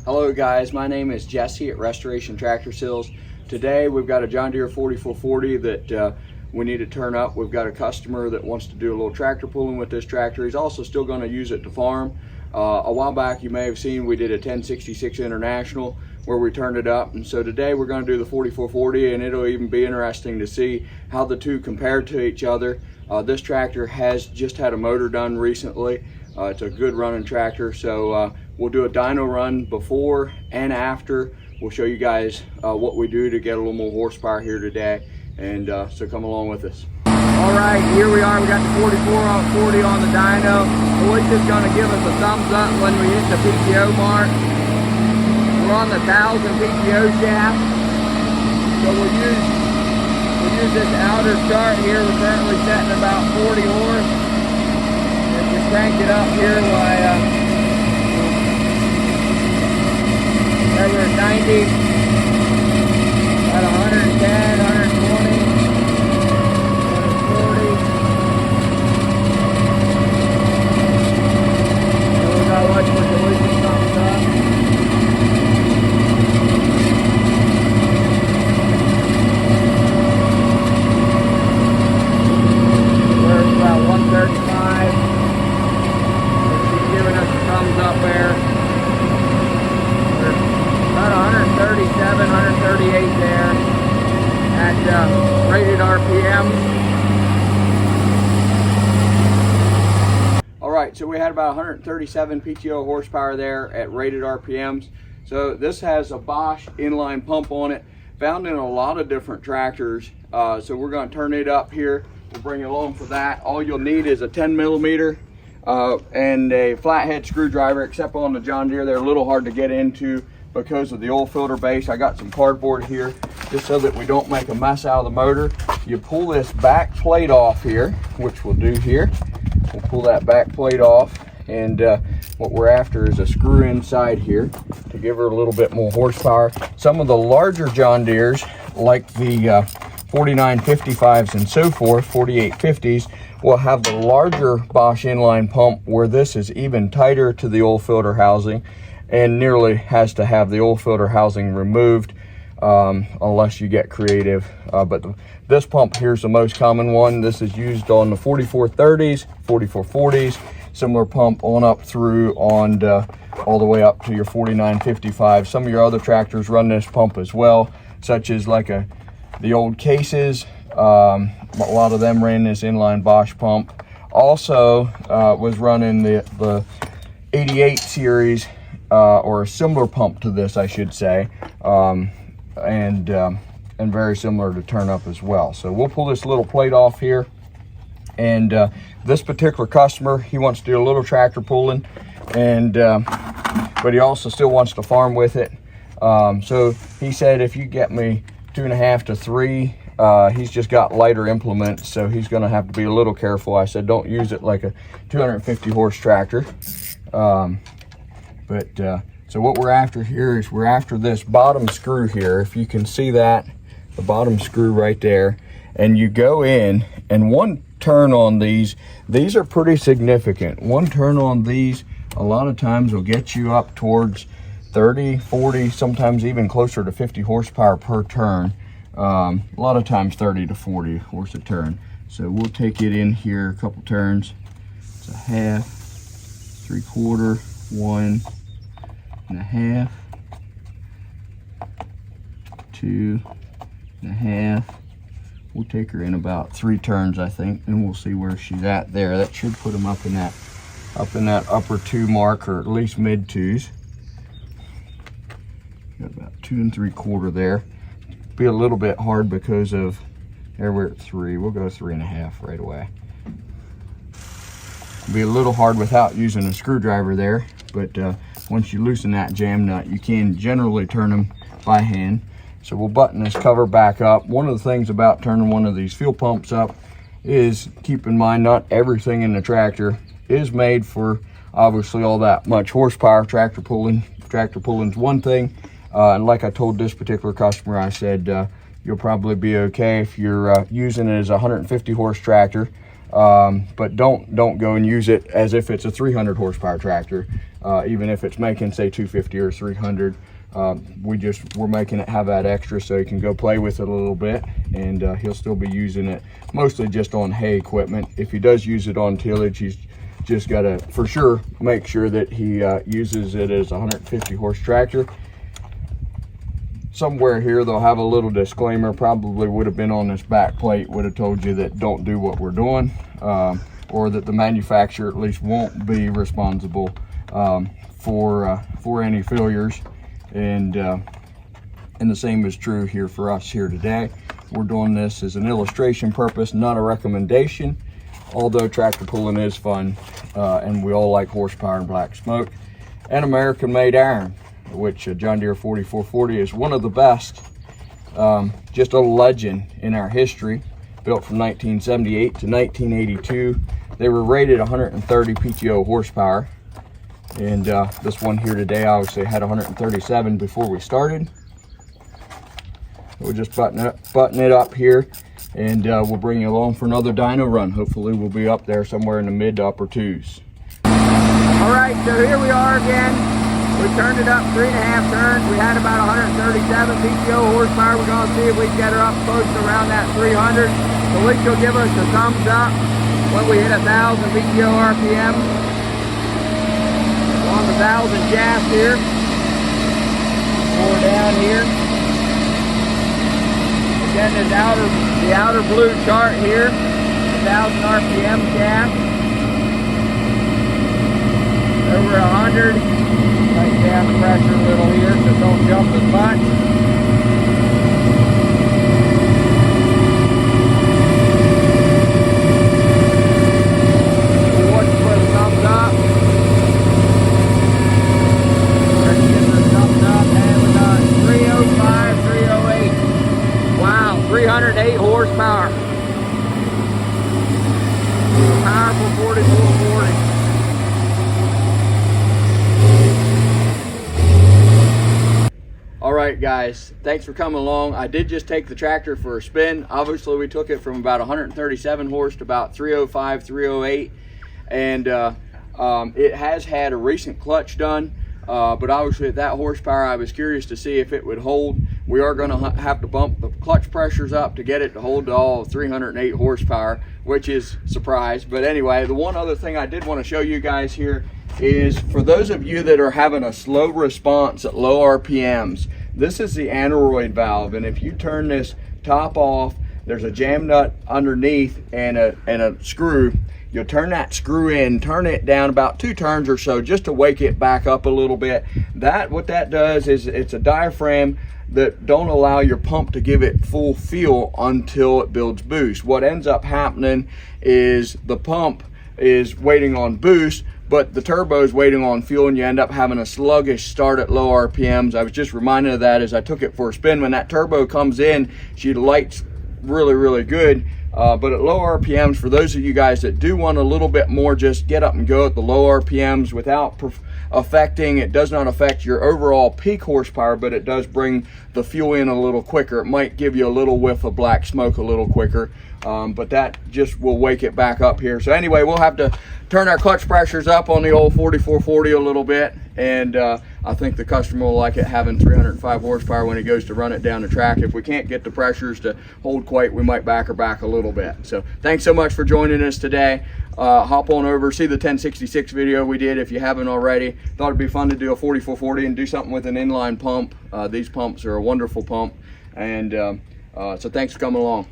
Hello guys, my name is Jesse at Restoration Tractor Sales. Today we've got a John Deere 4440 that we need to turn up. We've got a customer that wants to do a little tractor pulling with this tractor. He's also still going to use it to farm. A while back you may have seen we did a 1066 International where we turned it up, and so today we're going to do the 4440, and it'll even be interesting to see how the two compare to each other. This tractor has just had a motor done recently. It's a good running tractor, so we'll do a dyno run before and after. We'll show you guys what we do to get a little more horsepower here today, and so come along with us. All right, here we are. We got the 4440 on the dyno. Alicia's going to give us a thumbs up when we hit the PTO mark. We're on the 1000 PTO shaft, so we'll use this outer start here. We're currently setting about 40 horse. If we crank it up here, we're at 90, at 110, 120, 140. So we got watch for the Alicia thumbs up. We're about 135. She's giving us a thumbs up there. About 137, 138 there at rated RPM. All right, so we had about 137 PTO horsepower there at rated RPMs. So this has a Bosch Inline pump on it, found in a lot of different tractors. So we're going to turn it up here. We'll bring you along for that. All you'll need is a 10 millimeter and a flathead screwdriver, except on the John Deere, they're a little hard to get into because of the oil filter base. I got some cardboard here just so that we don't make a mess out of the motor. You pull this back plate off here, which we'll do here. We'll pull that back plate off, and what we're after is a screw inside here to give her a little bit more horsepower. Some of the larger John Deeres, like the 4955s and so forth, 4850s, will have the larger Bosch Inline pump where this is even tighter to the oil filter housing and nearly has to have the oil filter housing removed unless you get creative. But this pump here is the most common one. This is used on the 4430s, 4440s, similar pump on up through on all the way up to your 4955. Some of your other tractors run this pump as well, such as like the old cases. A lot of them ran this inline Bosch pump. Also was running the 88 series or a similar pump to this, I should say, and very similar to turn up as well. So we'll pull this little plate off here, and this particular customer, he wants to do a little tractor pulling, and but he also still wants to farm with it. So he said if you get me 2.5 to 3, he's just got lighter implements, so he's going to have to be a little careful. I said don't use it like a 250 horse tractor. So what we're after here is we're after this bottom screw here. If you can see that, the bottom screw right there, and you go in, and one turn on these are pretty significant. One turn on these a lot of times will get you up towards 30, 40, sometimes even closer to 50 horsepower per turn. A lot of times 30 to 40 horse a turn. So we'll take it in here a couple turns. It's a half, 3/4, 1.5, 2.5. We'll take her in about 3 turns, I think, and we'll see where she's at there. That should put them up in that upper 2 mark, or at least mid 2s. Got about 2 3/4 there. Be a little bit hard because of there we're at 3. We'll go 3.5 right away. Be a little hard without using a screwdriver there, but once you loosen that jam nut, you can generally turn them by hand. So we'll button this cover back up. One of the things about turning one of these fuel pumps up is keep in mind not everything in the tractor is made for obviously all that much horsepower. Tractor pulling's one thing, and like I told this particular customer, I said you'll probably be okay if you're using it as a 150 horse tractor. but don't go and use it as if it's a 300 horsepower tractor, even if it's making say 250 or 300. We're making it have that extra so he can go play with it a little bit, and he'll still be using it mostly just on hay equipment. If he does use it on tillage, he's just got to for sure make sure that he uses it as a 150 horse tractor. Somewhere here they'll have a little disclaimer, probably would have been on this back plate, would have told you that don't do what we're doing, or that the manufacturer at least won't be responsible for any failures. And the same is true here for us here today. We're doing this as an illustration purpose, not a recommendation, although tractor pulling is fun, and we all like horsepower and black smoke and American made iron, which John Deere 4440 is one of the best, just a legend in our history. Built from 1978 to 1982. They were rated 130 PTO horsepower, and this one here today obviously had 137 before we started. We'll just button it up here, and we'll bring you along for another dyno run. Hopefully we'll be up there somewhere in the mid to upper twos. All right, so here we are again. We turned it up 3.5 turns. We had about 137 PTO horsepower. We're going to see if we can get her up close to around that 300. So at least you'll give us a thumbs up when we hit 1,000 PTO RPM. We're on the 1,000 shaft here. More down here. Again, the outer blue chart here. 1,000 RPM shaft. Over 100. Tighten down the pressure a little here so don't jump as much. We'll watch for the thumbs up. We're getting the thumbs up, and we got 305, 308. Wow, 308 horsepower. Powerful 4440. Alright guys, thanks for coming along. I did just take the tractor for a spin. Obviously we took it from about 137 horse to about 305, 308, and it has had a recent clutch done, but obviously at that horsepower I was curious to see if it would hold. We are going to have to bump the clutch pressures up to get it to hold to all 308 horsepower, which is a surprise. But anyway, the one other thing I did want to show you guys here is for those of you that are having a slow response at low RPMs, this is the aneroid valve, and if you turn this top off, there's a jam nut underneath and a screw. You'll turn that screw in, turn it down about 2 turns or so just to wake it back up a little bit. What that does is it's a diaphragm that don't allow your pump to give it full fuel until it builds boost. What ends up happening is the pump is waiting on boost, but the turbo is waiting on fuel, and you end up having a sluggish start at low RPMs. I was just reminded of that as I took it for a spin. When that turbo comes in, she lights really good, but at low RPMs, for those of you guys that do want a little bit more just get up and go at the low RPMs without it does not affect your overall peak horsepower, but it does bring the fuel in a little quicker. It might give you a little whiff of black smoke a little quicker, but that just will wake it back up here. So anyway, we'll have to turn our clutch pressures up on the old 4440 a little bit, and I think the customer will like it having 305 horsepower when he goes to run it down the track. If we can't get the pressures to hold quite, we might back her back a little bit. So thanks so much for joining us today. Hop on over, see the 1066 video we did if you haven't already. Thought it'd be fun to do a 4440 and do something with an inline pump. These pumps are a wonderful pump, and so thanks for coming along.